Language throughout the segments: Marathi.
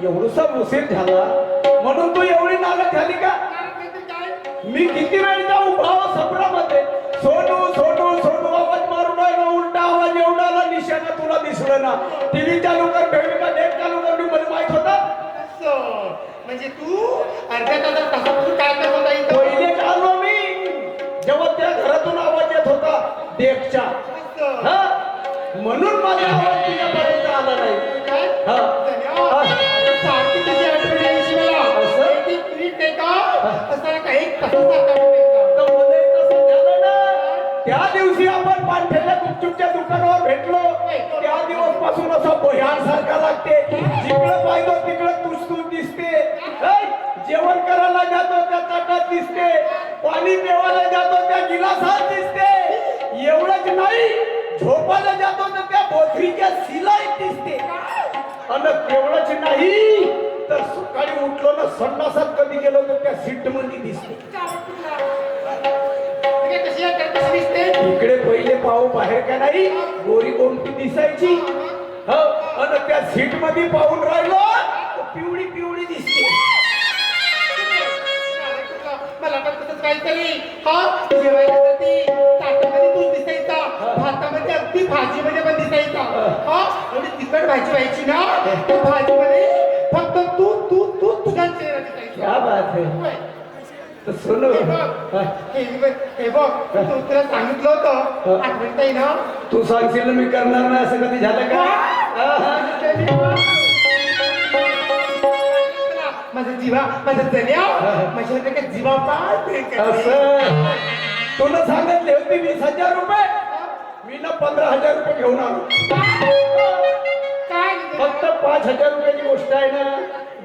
एवढसा मुसीर झाला म्हणून तू एवढी नागत झाली का? मी किती वेळ जाऊ भाव सपरामध्ये सोनू सोनू सोनू आवाज मारून राहिला, उलटा आवाज एवढाला निशाणा तुला दिसलं ना. टीव्ही चालू कर, भेटका नेट चालू कर, मी मला माहित होता. म्हणजे तू अर्ध्या तासापासून काय करत होता इथं? पहिले आलो मी जेव्हा त्या घरातून आवाज येत होता डेकचा, म्हणून माझा आवाज तुझ्यापर्यंत आला नाही. त्या दिवशी आपण पांठ्याच्या गुपचूपच्या दुकानावर भेटलो, त्या दिवस पासून असा भयान सारखा लागते. जिकडं पाहिजे तिकडं तुस दिसते. जेवण करायला जातो त्या ताटात दिसते, पाणी पिवायला जातो त्या गिलासात दिसते. एवढंच नाही, झोपायला जातो तर त्या बोथरीच्या शिलाईत दिसते. आणि तेवढंच नाही तर सकाळी उठलो ना संडासात कधी गेलो तर त्या सीट मध्ये दिसते. इकडे पहिले पाहू बाहेर का नाही गोरी कोणती दिसायची, आणि त्या सीट मध्ये पाहून राहिलो पिवळी पिवळी दिसते. मला पण तसंच काहीतरी जेवायला जाती ताटामध्ये दूध दिसायचा, भातामध्ये अगदी भाजीमध्ये पण दिसायचा. एवढी तिखट भाजी व्हायची ना, त्या भाजीमध्ये फक्त तू तू तू तुझा चेहरा दिसायचा. क्या बात है. तर सोनू हे बघ, तू तुला सांगितलं होतं आठवण नाही ना? तू सांगशील मी करणार नाही असं कधी झालं का? माझा जीवा माझा जन्या माझ्या जीवा असं तुला सांगितले होते 20,000 रुपये, मी ना 15,000 रुपये घेऊन आलो. काय फक्त 5,000 रुपयाची गोष्ट आहे ना,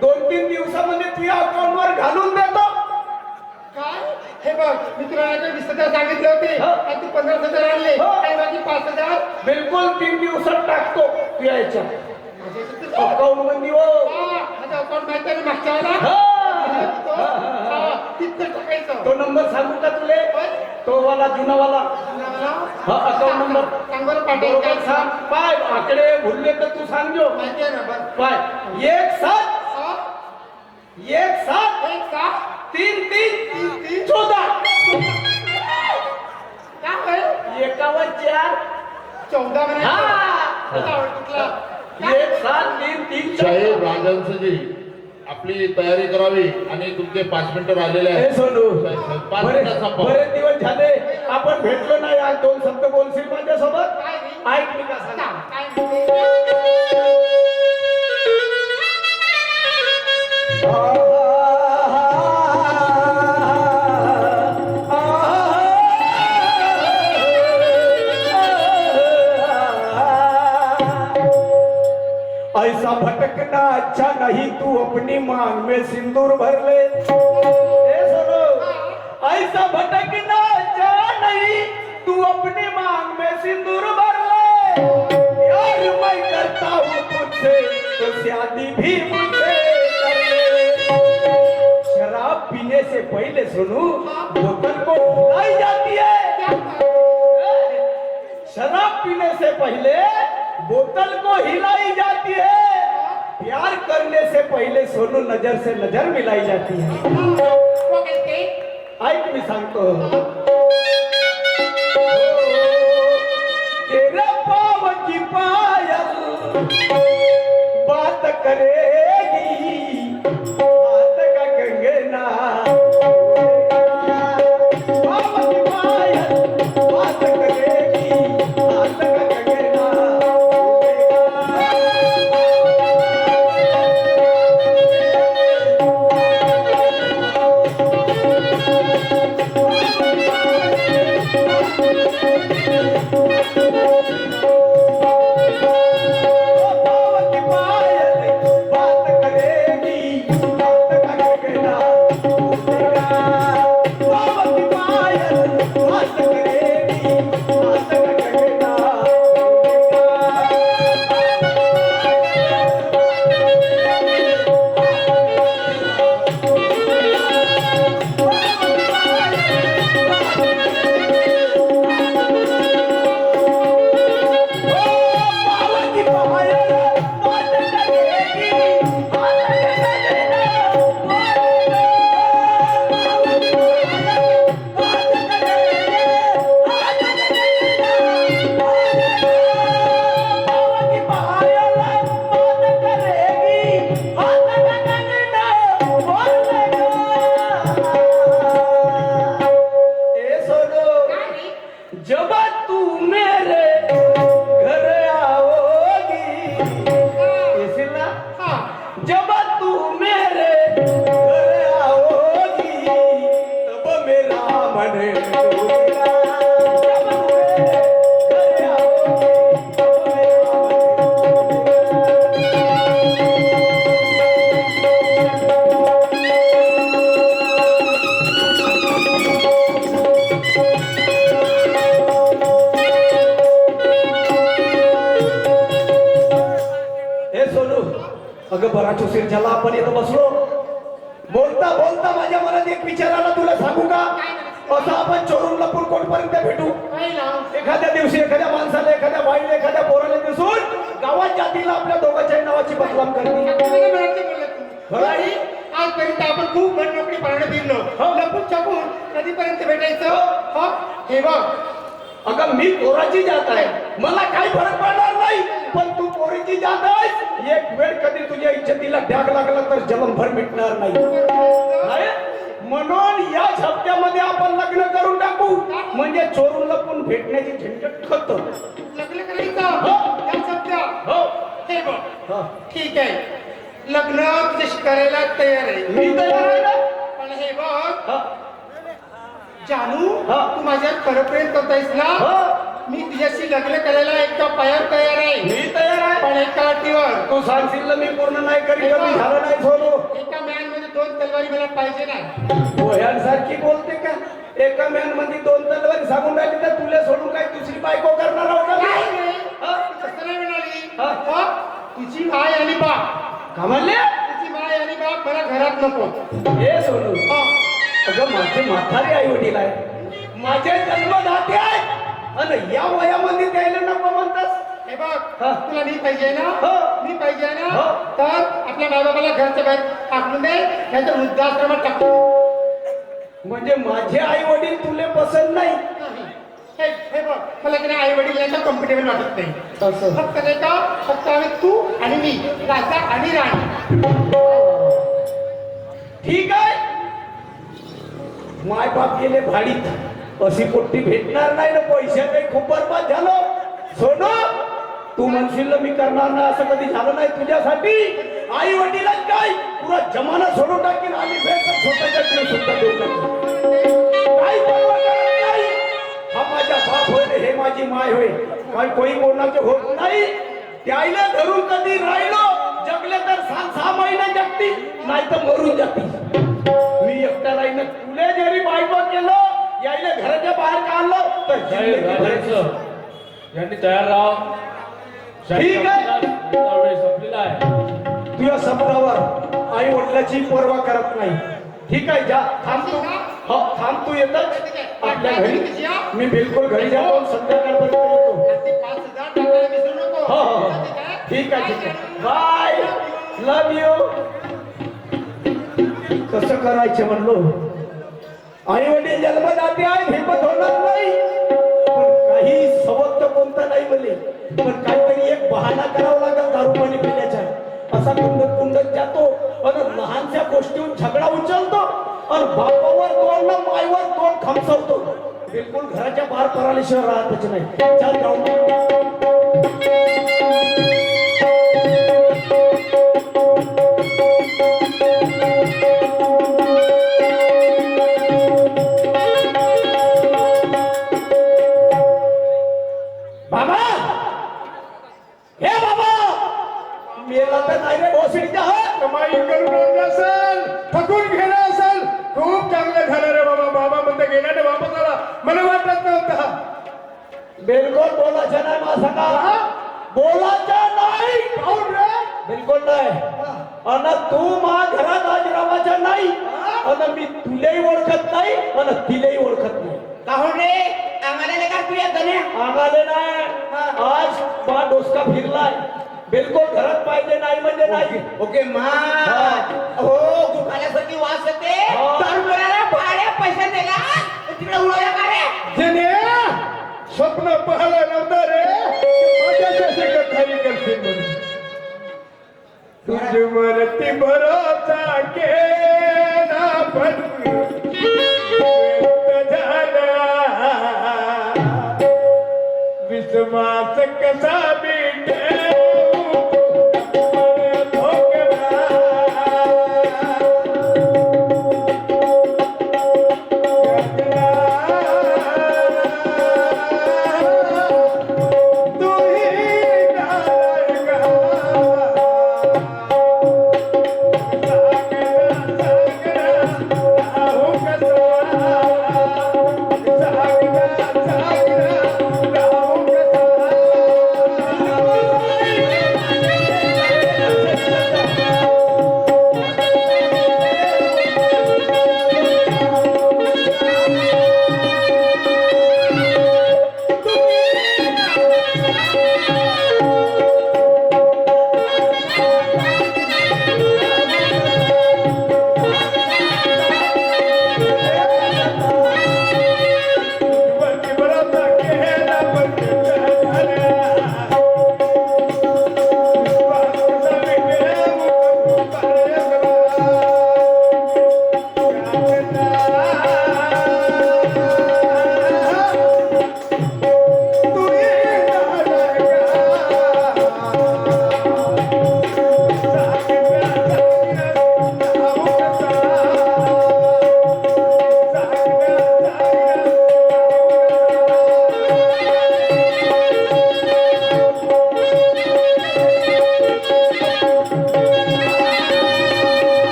2-3 दिवसामध्ये तुझ्या अकाउंटवर घालून देतो. काय? हे बघ, मी तुला 20,000 सांगितले होते, तू 15,000 आणले, काय बाकी 5,000? बिलकुल 3 दिवसात टाकतो तुझ्या याच्या अकाउंट मध्ये. माझं अकाउंट माहिती आहे मागच्या वेळेला तिथं टाकायचं. तो नंबर सांगू का तुले? तो वाला जुना वाला अकाउंट नंबर सांग बरं पाठवून. सांग. पाय आकडे भुलले तर तू सांगजो. माहिती आहे ना बरं. पाय 1-7 3-3 14 काय 51 14 साहेब राजहंसजी आपली तयारी करावी आणि तुमचे 5 मिनिटं राहिलेले आहेत. सोनू 5 मिनिटात संपवा. बरेच दिवस झाले आपण भेटलो नाही, आज 2 शब्द बोलशील माझ्यासोबत? ऐक मी का सांग. ऐसा भटकना अच्छा नहीं, तू अपनी मांग में सिंदूर भर ले. सुनो, ऐसा भटकना अच्छा नहीं, तू अपनी मांग में सिंदूर भर ले. यार मैं करता हूँ तुझसे तो शादी भी मुझसे कर ले. शराब पीने से पहले सुनो बोतल को हिलाई जाती है. शराब पीने से पहले बोतल को हिलाई जाती है. प्यार करने से पहले सोनू नजर से नजर मिलाई जाती है. ऐक मी सांगतो. तेरा पाव की पायल बात करेगी, हाथ का कंगना पाव की पायल बात करेगी, हाथ का कंगना. पाव की पायल हे सोनू, अगं बराच उशीर झाला, आपण इथं बसलो. बोलता बोलता माझ्या मनात एक विचार आला, तुला सांगू का? असं आपण चोरून लपून कोणपर्यंत भेटू? एखाद्या दिवशी एखाद्या माणसाला, एखाद्या बाईला, एखाद्या पोराला दिसून गावात जातीला आपल्या दोघांच्या नावाची बदनाम करते. आजपर्यंत आपण खूप मनमोकळी पाळणं फिरलो, लपून छपून कधीपर्यंत भेटायचं? हे बघ, अगं मी पोराची जात आहे, मला काही फरक पडणार नाही, पण तू पोरीची जात आहेस. एक वेळ कधी तुझ्या इच्छेला डाग लागला तर जन्मभर मिटणार नाही. नाही? म्हणून या हप्त्यामध्ये आपण लग्न करून टाकू, म्हणजे चोरून लपून भेटण्याची झंझट खतम. लग्न करायचं या सध्या. हो. हे बघ, हा. ठीक आहे, लग्न तुझ्याशी करायला तयार आहे. मी तयार आहे ना. पण हे बघ हा. जानू, हा. तू माझ्यावर खरं प्रेम करतायस ना? हा. मी तुझ्याशी लग्न करायला एका पायावर तयार आहे, मी तयार आहे. पण एका अटीवर. तू सांगशील ना, मी पूर्ण नाही करीत, कमी झालं नाही सोनू. एका मॅन मध्ये 2 तलवारी मला पाहिजे नाही. भोयांसारखी बोलते का? एका मॅन मध्ये 2 तलवारी सांगून राहिली तर तुला सोडून काय दुसरी बायको करणार आहोत का? नाही रे, हा? तसं नाही म्हणाली. हा? हा? तुझी माय आणि बाप, का म्हणले? तुझी माय आणि बाप मला घरात नको. हे सोनू, हा. अगं माझे म्हातारे आई वडील आहे, माझे जन्मदाते आहे, आणि या वयामध्ये द्यायला नको म्हणतास? हे बघ, हा. तुला मी पाहिजे ना? हो. मी पाहिजे ना? हो. तर आपल्या बाबाला घरच्या बाहेर टाकून दे, नाहीतर वृद्धाश्रमात टाकून. म्हणजे माझे आई वडील तुले पसंत नाही? हे बघ, मला की आई वडील यांना कम्फर्टेबल वाटत नाही. तसं. फक्त आम्ही तू आणि मी, राजा आणि राणी. ठीक आहे, माय बाप गेले भाडीत, अशी पोट्टी भेटणार नाही ना. पैसे काही खूप बरबाद झालं. सोनू, तू म्हणशील ना मी करणार ना, असं कधी झालं नाही तुझ्यासाठी. आई वडिलांच काय पुरा जमाना सोडून टाकीन, आली भेट तर स्वतःच्या जीव सुद्धा देऊ टाकेन. काही परवा करत नाही. हा माझा बाप होय, हे माझी माय होय, काय कोणी कोणाचे होत नाही. त्याला धरून कधी राहिलो, जगले तर 6 महिने जगती, नाही तर मरून जाती. मी एकटा राहीन. तुले जरी बायको केलं, यायला घराच्या बाहेर काढलं तर राहायचं यांनी तयार राहा. ठीक आहे. वेळ संपलेला आहे. तुझ्या शब्दावर आई वडिलाची पर्वा करत नाही. ठीक आहे, जा, थांब तू. हो, थांब तू. येतच आपल्या घरी. मी बिलकुल घरी जातो, संध्याकाळपर्यंत येतो. आणि ते 5,000 टाकायला विसरू नको. हो हो हो. ठीक आहे, ठीक आहे. Bye, love you. कसं करायचं म्हणलो, आई वडील जन्मदाते आहेत, हिंमत होणार नाही. पण काही सवत तर कोणता नाही म्हणले, पण काहीतरी एक बहाणा करावा लागेल दारू पाणी पिण्याचा. असा कुंडत कुंडत जातो आणि लहानशा गोष्टीहून झगडा उचलतो आणि बापावर तोंड ना मायवर तोंड खमसवतो. बिलकुल घराच्या बाहेर पराल्याशिवाय राहतच नाही. चल जाऊ. बाबा, हे बाबा, मेला तर नाही रे भोसडीचा. कमाई करून आणलं असेल, थकून गेला असेल. खूप चांगलं झालं रे बाबा. बाबा म्हणते गेला ना वापस आला, मला वाटत नव्हता. बिलकुल बोलायचं नाही माझा, बोलायचं नाही. पाहून रे, बिलकुल नाही. आणि तू मा घरात आज राहायचा नाही, आणि मी तुलाही ओळखत नाही आणि तिलाही ओळखत नाही. काहून रे, आम्हाला नाही का तू या गण्या? आम्हाला नाही. आज बा डोसका फिरलाय. बिलकुल घरात पाहिजे नाही म्हणजे नाही. ओके मा, हो दुखाण्यासाठी वास येते. हा. दारू पिण्याला भाड्या पैसा दिला, तिकडे उडवला का रे? जेने स्वप्न पाहिलं नव्हतं रे, माझ्याशी गद्दारी करशील म्हणून. तुझवरती भरोसा केला पण व्यर्थ झाला. विश्वास